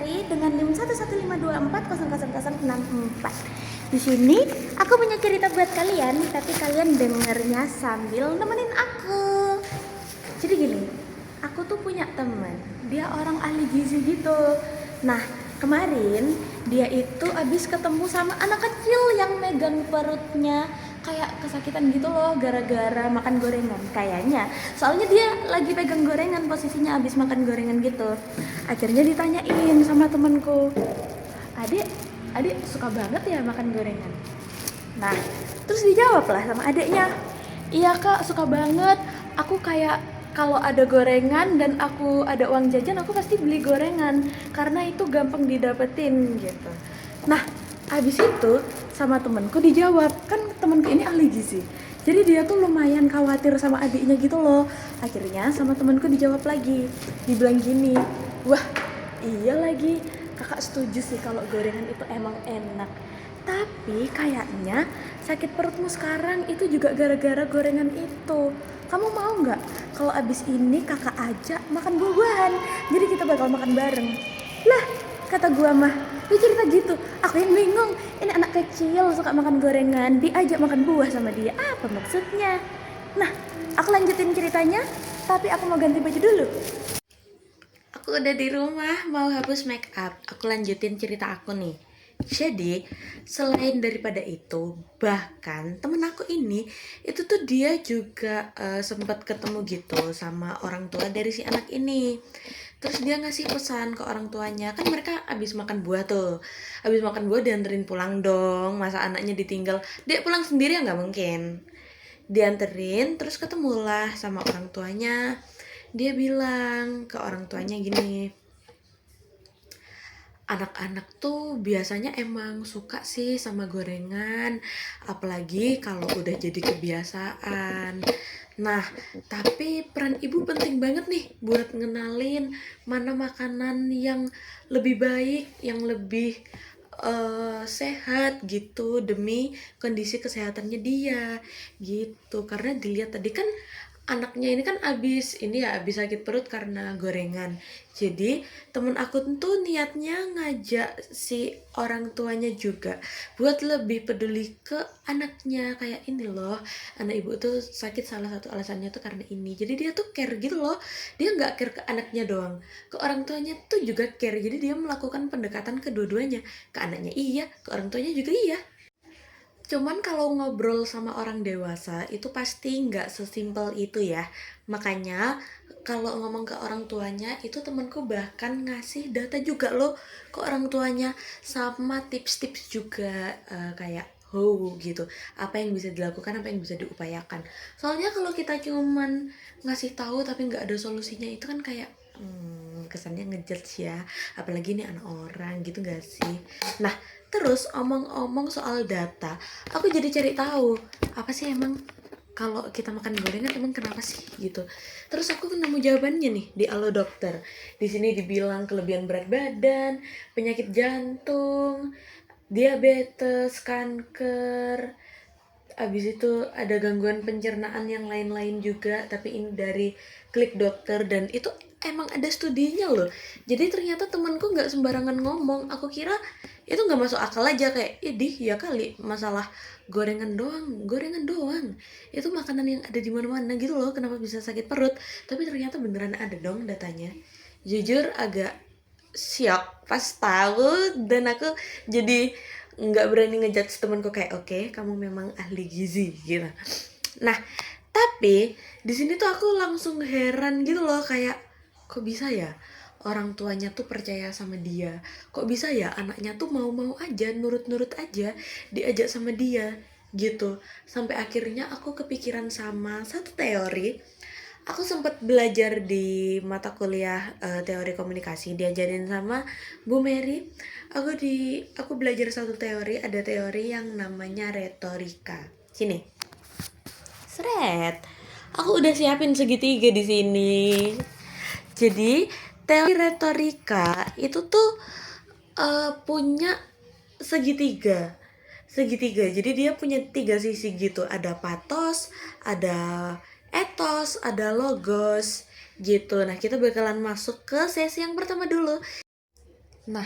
kembali dengan NIM 11524000064. Di sini aku punya cerita buat kalian, tapi kalian dengernya sambil nemenin aku. Jadi gini, aku tuh punya temen, dia orang ahli gizi gitu. Nah, kemarin dia itu abis ketemu sama anak kecil yang megang perutnya kayak kesakitan gitu loh gara-gara makan gorengan kayaknya. Soalnya dia lagi pegang gorengan, posisinya abis makan gorengan gitu. Akhirnya ditanyain sama temenku, adik, adik suka banget ya makan gorengan? Nah, terus dijawab lah sama adiknya, iya kak, suka banget. Aku kayak kalau ada gorengan dan aku ada uang jajan, aku pasti beli gorengan karena itu gampang didapetin gitu. Nah, abis itu sama temenku dijawab, kan temenku ini ahli gizi, jadi dia tuh lumayan khawatir sama adiknya gitu loh. Akhirnya sama temenku dijawab lagi, dibilang gini, wah iya lagi, kakak setuju sih kalau gorengan itu emang enak. Tapi kayaknya sakit perutmu sekarang itu juga gara-gara gorengan itu. Kamu mau nggak kalau abis ini kakak ajak makan buah-buahan? Jadi kita bakal makan bareng. Lah, kata gua mah, dia cerita gitu. Aku yang bingung. Ini anak kecil suka makan gorengan, diajak makan buah sama dia. Apa maksudnya? Nah, aku lanjutin ceritanya, tapi aku mau ganti baju dulu. Aku udah di rumah, mau hapus make up. Aku lanjutin cerita aku nih. Jadi, selain daripada itu, bahkan temen aku ini, itu tuh dia juga sempat ketemu gitu sama orang tua dari si anak ini. Terus dia ngasih pesan ke orang tuanya, kan mereka abis makan buah tuh. Abis makan buah dianterin pulang dong, masa anaknya ditinggal. Dia pulang sendiri ya nggak mungkin. Dianterin, terus ketemulah sama orang tuanya. Dia bilang ke orang tuanya gini, anak-anak tuh biasanya emang suka sih sama gorengan, apalagi kalau udah jadi kebiasaan. Nah, tapi peran ibu penting banget nih buat ngenalin mana makanan yang lebih baik, yang lebih sehat gitu demi kondisi kesehatannya dia gitu. Karena dilihat tadi kan anaknya ini kan abis sakit perut karena gorengan. Jadi temen aku tuh niatnya ngajak si orang tuanya juga buat lebih peduli ke anaknya. Kayak ini loh, anak ibu tuh sakit salah satu alasannya tuh karena ini. Jadi dia tuh care gitu loh. Dia nggak care ke anaknya doang, ke orang tuanya tuh juga care. Jadi dia melakukan pendekatan kedua-duanya. Ke anaknya iya, ke orang tuanya juga iya. Cuman kalau ngobrol sama orang dewasa itu pasti nggak sesimpel itu ya. Makanya kalau ngomong ke orang tuanya itu temanku bahkan ngasih data juga loh ke orang tuanya sama tips-tips juga kayak gitu. Apa yang bisa dilakukan, apa yang bisa diupayakan. Soalnya kalau kita cuman ngasih tahu tapi nggak ada solusinya itu kan kayak kesannya ngejudge ya, apalagi ini anak orang gitu gak sih. Nah, terus omong-omong soal data, aku jadi cari tahu apa sih emang kalau kita makan gorengan emang kenapa sih gitu. Terus aku nemu jawabannya nih di Alo Dokter. Di sini dibilang kelebihan berat badan, penyakit jantung, diabetes, kanker, abis itu ada gangguan pencernaan yang lain-lain juga, tapi ini dari Klik Dokter dan itu emang ada studinya loh. Jadi ternyata temanku nggak sembarangan ngomong. Aku kira itu nggak masuk akal aja, kayak idih ya kali masalah gorengan doang. Itu makanan yang ada di mana-mana gitu loh, kenapa bisa sakit perut? Tapi ternyata beneran ada dong datanya. Jujur agak syok pas tahu dan aku jadi nggak berani ngejudge temanku kayak oke, kamu memang ahli gizi gitu. Nah, tapi di sini tuh aku langsung heran gitu loh, kayak kok bisa ya orang tuanya tuh percaya sama dia, kok bisa ya anaknya tuh mau-mau aja, nurut-nurut aja diajak sama dia gitu. Sampai akhirnya aku kepikiran sama satu teori. Aku sempat belajar di mata kuliah teori komunikasi, diajarin sama Bu Mary. Aku belajar satu teori, ada teori yang namanya retorika. Sini. Seret. Aku udah siapin segitiga di sini. Jadi, teori retorika itu tuh punya segitiga. Jadi dia punya 3 sisi gitu. Ada patos, ada etos, ada logos gitu. Nah, kita bakalan masuk ke sesi yang pertama dulu. Nah,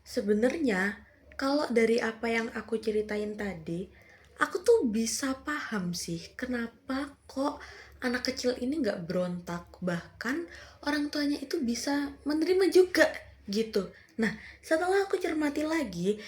sebenarnya kalau dari apa yang aku ceritain tadi, aku tuh bisa paham sih kenapa kok anak kecil ini nggak berontak, bahkan orang tuanya itu bisa menerima juga gitu. Nah, setelah aku cermati lagi,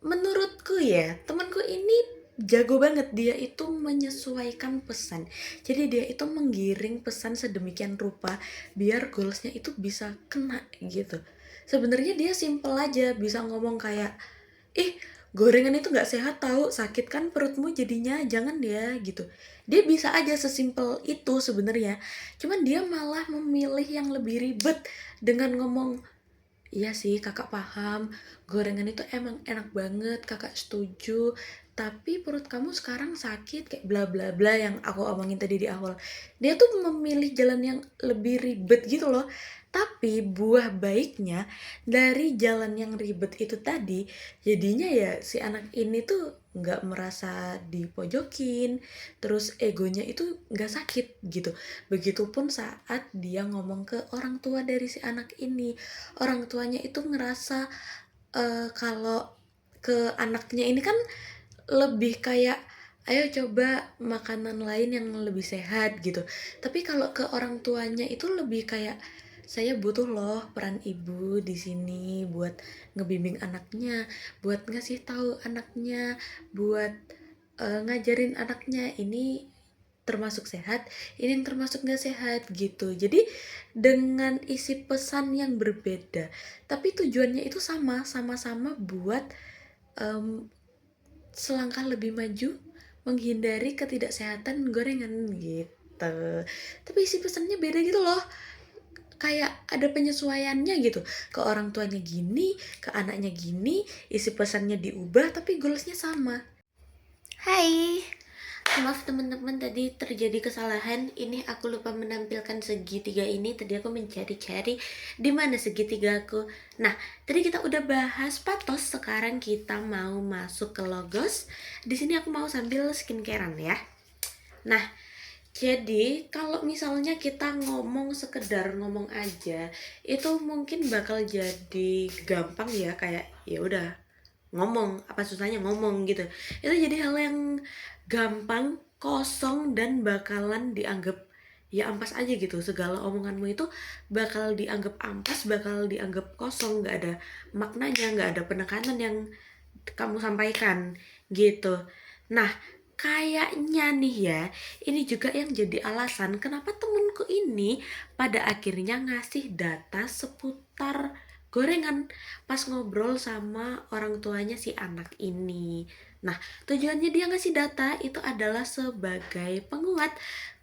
menurutku ya, temanku ini jago banget, dia itu menyesuaikan pesan. Jadi dia itu menggiring pesan sedemikian rupa biar goalsnya itu bisa kena gitu. Sebenarnya dia simple aja, bisa ngomong kayak, ih gorengan itu nggak sehat tahu, sakit kan perutmu jadinya, jangan ya gitu. Dia bisa aja sesimpel itu sebenarnya, cuman dia malah memilih yang lebih ribet dengan ngomong, iya sih kakak paham, gorengan itu emang enak banget, kakak setuju, tapi perut kamu sekarang sakit kayak bla bla bla yang aku omongin tadi di awal. Dia tuh memilih jalan yang lebih ribet gitu loh. Tapi buah baiknya dari jalan yang ribet itu tadi, jadinya ya si anak ini tuh nggak merasa dipojokin, terus egonya itu nggak sakit gitu. Begitupun saat dia ngomong ke orang tua dari si anak ini, orang tuanya itu ngerasa kalau ke anaknya ini kan lebih kayak, ayo coba makanan lain yang lebih sehat gitu. Tapi kalau ke orang tuanya itu lebih kayak, saya butuh loh peran ibu di sini buat ngebimbing anaknya, buat ngasih tahu anaknya, buat ngajarin anaknya ini termasuk sehat, ini yang termasuk nggak sehat gitu. Jadi dengan isi pesan yang berbeda, tapi tujuannya itu sama, sama-sama buat em, selangkah lebih maju menghindari ketidaksehatan gorengan gitu. Tapi isi pesannya beda gitu loh. Kayak ada penyesuaiannya gitu. Ke orang tuanya gini, ke anaknya gini, isi pesannya diubah tapi goalsnya sama. Hai, maaf teman-teman, tadi terjadi kesalahan. Ini aku lupa menampilkan segitiga ini. Tadi aku mencari-cari di mana segitiga aku. Nah, tadi kita udah bahas patos. Sekarang kita mau masuk ke logos. Di sini aku mau sambil skincarean ya. Nah, jadi kalau misalnya kita ngomong sekedar ngomong aja, itu mungkin bakal jadi gampang ya, kayak ya udah ngomong, apa susahnya ngomong gitu. Itu jadi hal yang gampang, kosong, dan bakalan dianggap ya ampas aja gitu. Segala omonganmu itu bakal dianggap ampas, bakal dianggap kosong, nggak ada maknanya, nggak ada penekanan yang kamu sampaikan gitu. Nah, kayaknya nih ya, ini juga yang jadi alasan kenapa temenku ini pada akhirnya ngasih data seputar gorengan pas ngobrol sama orang tuanya si anak ini. Nah, tujuannya dia ngasih data itu adalah sebagai penguat,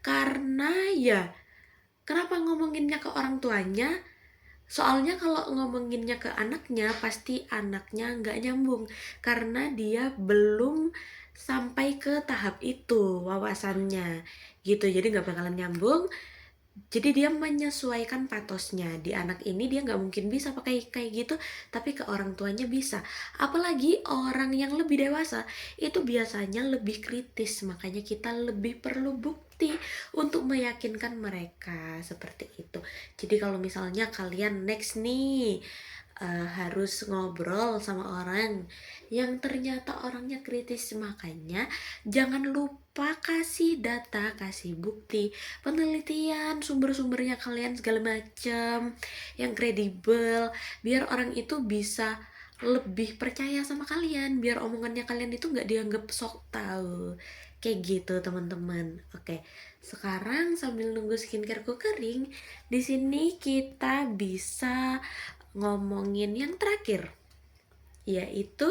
karena ya kenapa ngomonginnya ke orang tuanya? Soalnya kalau ngomonginnya ke anaknya, pasti anaknya nggak nyambung karena dia belum sampai ke tahap itu wawasannya gitu. Jadi nggak bakalan nyambung. Jadi dia menyesuaikan patosnya. Di anak ini dia nggak mungkin bisa pakai kayak gitu, tapi ke orang tuanya bisa. Apalagi orang yang lebih dewasa itu biasanya lebih kritis, makanya kita lebih perlu bukti untuk meyakinkan mereka seperti itu. Jadi kalau misalnya kalian next nih harus ngobrol sama orang yang ternyata orangnya kritis, makanya jangan lupa kasih data, kasih bukti, penelitian, sumber-sumbernya kalian segala macam yang kredibel, biar orang itu bisa lebih percaya sama kalian, biar omongannya kalian itu nggak dianggap sok tahu kayak gitu teman-teman. Oke, sekarang sambil nunggu skincareku kering, di sini kita bisa ngomongin yang terakhir, yaitu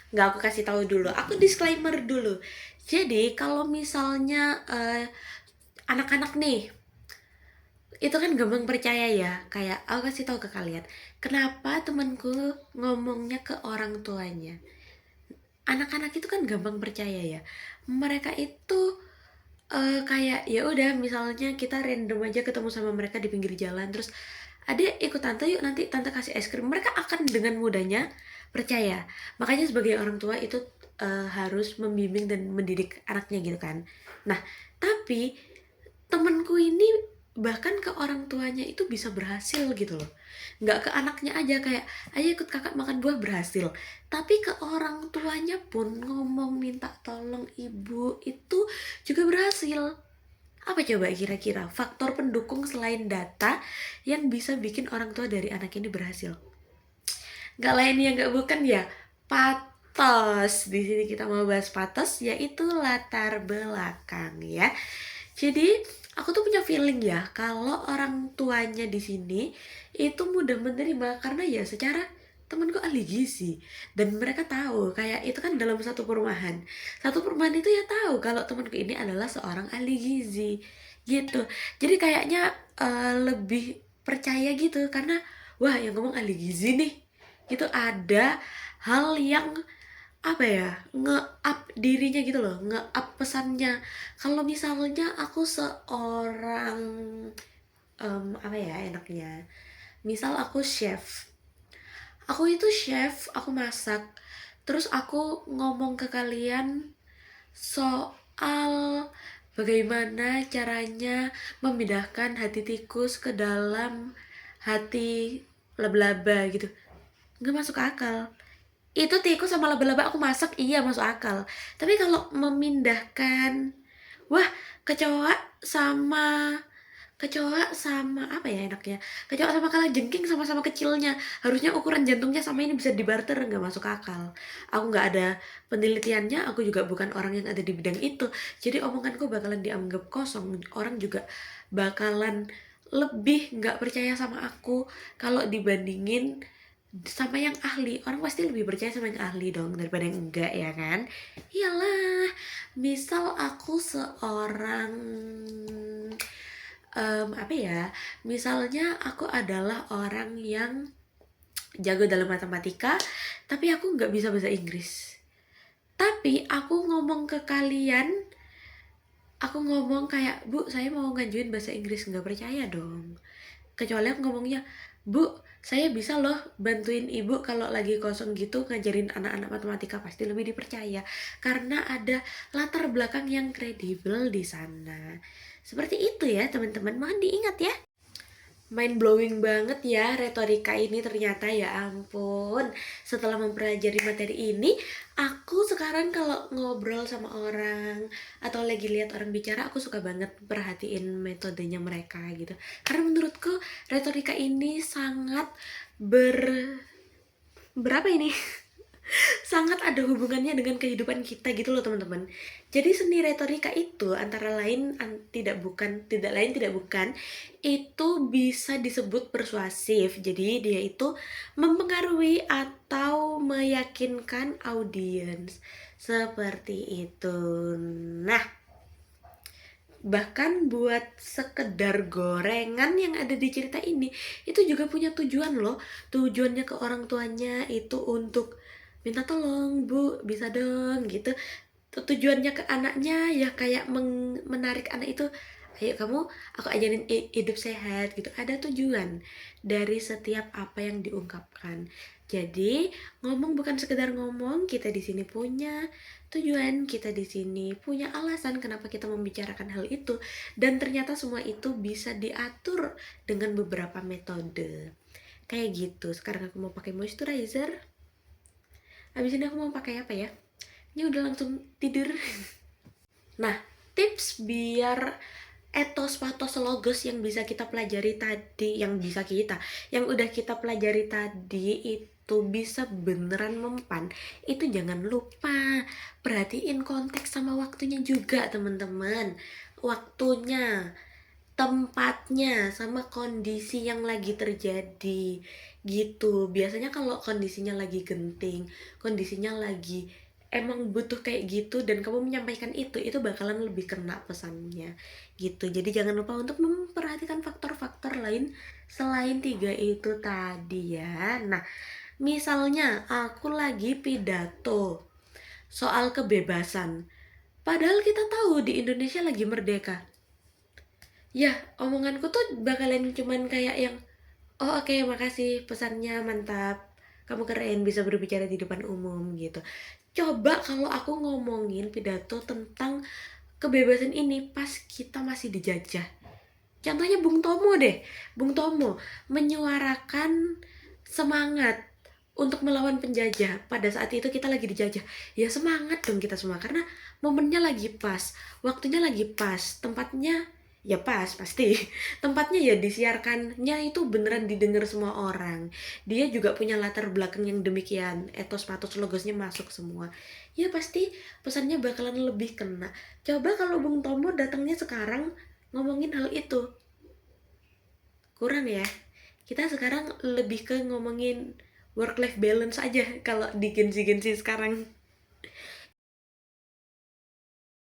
nggak, aku kasih tahu dulu, aku disclaimer dulu. Jadi kalau misalnya anak-anak nih itu kan gampang percaya ya, kayak aku kasih tahu ke kalian kenapa temanku ngomongnya ke orang tuanya. Anak-anak itu kan gampang percaya ya, mereka itu kayak ya udah, misalnya kita random aja ketemu sama mereka di pinggir jalan, terus adek ikut tante yuk, nanti tante kasih es krim, mereka akan dengan mudahnya percaya. Makanya sebagai orang tua itu harus membimbing dan mendidik anaknya gitu kan. Nah, tapi temenku ini bahkan ke orang tuanya itu bisa berhasil gitu loh. Nggak ke anaknya aja kayak, ayo ikut kakak makan buah, berhasil. Tapi ke orang tuanya pun ngomong minta tolong ibu itu juga berhasil. Apa coba kira-kira faktor pendukung selain data yang bisa bikin orang tua dari anak ini berhasil? Nggak lain ya nggak bukan ya, patos. Di sini kita mau bahas patos, yaitu latar belakang ya. Jadi aku tuh punya feeling ya kalau orang tuanya di sini itu mudah menerima karena ya secara temanku ahli gizi dan mereka tahu kayak itu kan dalam satu perumahan itu ya tahu kalau temanku ini adalah seorang ahli gizi gitu. Jadi kayaknya lebih percaya gitu karena wah yang ngomong ahli gizi nih itu ada hal yang apa ya, nge-up dirinya gitu loh, nge-up pesannya. Kalau misalnya aku seorang apa ya enaknya, misal aku chef, aku masak, terus aku ngomong ke kalian soal bagaimana caranya memindahkan hati tikus ke dalam hati laba-laba gitu, nggak masuk akal. Itu tikus sama laba-laba aku masak iya masuk akal, tapi kalau memindahkan, wah, kecoa sama apa ya enaknya, kecoa sama kalajengking sama-sama kecilnya, harusnya ukuran jantungnya sama, ini bisa dibarter, nggak masuk akal. Aku nggak ada penelitiannya, aku juga bukan orang yang ada di bidang itu, jadi omonganku bakalan dianggap kosong, orang juga bakalan lebih nggak percaya sama aku kalau dibandingin sama yang ahli. Orang pasti lebih percaya sama yang ahli dong daripada yang enggak, ya kan? Iyalah, misal aku seorang apa ya, misalnya aku adalah orang yang jago dalam matematika tapi aku nggak bisa bahasa Inggris, tapi aku ngomong ke kalian, aku ngomong kayak, bu saya mau ngajuin bahasa Inggris, nggak percaya dong. Kecuali aku ngomongnya, bu saya bisa loh bantuin ibu kalau lagi kosong gitu ngajarin anak-anak matematika, pasti lebih dipercaya karena ada latar belakang yang kredibel di sana. Seperti itu ya teman-teman, mohon diingat ya. Mind blowing banget ya retorika ini ternyata, ya ampun. Setelah mempelajari materi ini, aku sekarang kalau ngobrol sama orang atau lagi lihat orang bicara, aku suka banget perhatiin metodenya mereka gitu. Karena menurutku retorika ini sangat ber berapa ini? Sangat ada hubungannya dengan kehidupan kita gitu loh teman-teman. Jadi seni retorika itu antara lain tidak bukan itu bisa disebut persuasif. Jadi dia itu mempengaruhi atau meyakinkan audiens. Seperti itu. Nah, bahkan buat sekedar gorengan yang ada di cerita ini itu juga punya tujuan loh. Tujuannya ke orang tuanya itu untuk minta tolong bu bisa dong gitu. Tujuannya ke anaknya ya kayak menarik anak itu, ayo kamu aku ajarin hidup sehat gitu. Ada tujuan dari setiap apa yang diungkapkan. Jadi ngomong bukan sekedar ngomong, kita di sini punya tujuan, kita di sini punya alasan kenapa kita membicarakan hal itu, dan ternyata semua itu bisa diatur dengan beberapa metode. Kayak gitu. Sekarang aku mau pakai moisturizer. Habis ini aku mau pakai apa ya? Ini udah langsung tidur. Nah, tips biar etos patos logos yang bisa kita pelajari tadi, yang udah kita pelajari tadi itu bisa beneran mempan, itu jangan lupa perhatiin konteks sama waktunya juga teman-teman. Waktunya, tempatnya, sama kondisi yang lagi terjadi gitu. Biasanya kalau kondisinya lagi genting, kondisinya lagi emang butuh kayak gitu dan kamu menyampaikan itu bakalan lebih kena pesannya gitu. Jadi jangan lupa untuk memperhatikan faktor-faktor lain selain tiga itu tadi ya. Nah, misalnya aku lagi pidato soal kebebasan, padahal kita tahu di Indonesia lagi merdeka, ya omonganku tuh bakalan cuman kayak yang, oh oke, makasih pesannya mantap, kamu keren bisa berbicara di depan umum gitu. Coba kalau aku ngomongin pidato tentang kebebasan ini pas kita masih dijajah, Contohnya Bung Tomo deh. Bung Tomo menyuarakan semangat untuk melawan penjajah. Pada saat itu kita lagi dijajah. Ya semangat dong kita semua karena momennya lagi pas, waktunya lagi pas, tempatnya ya pas pasti. Tempatnya ya disiarkannya itu beneran didengar semua orang. Dia juga punya latar belakang yang demikian, etos patos logosnya masuk semua. Ya pasti pesannya bakalan lebih kena. Coba kalau Bung Tomo datangnya sekarang ngomongin hal itu, kurang ya. Kita sekarang lebih ke ngomongin work life balance aja kalau di Gen Z sekarang.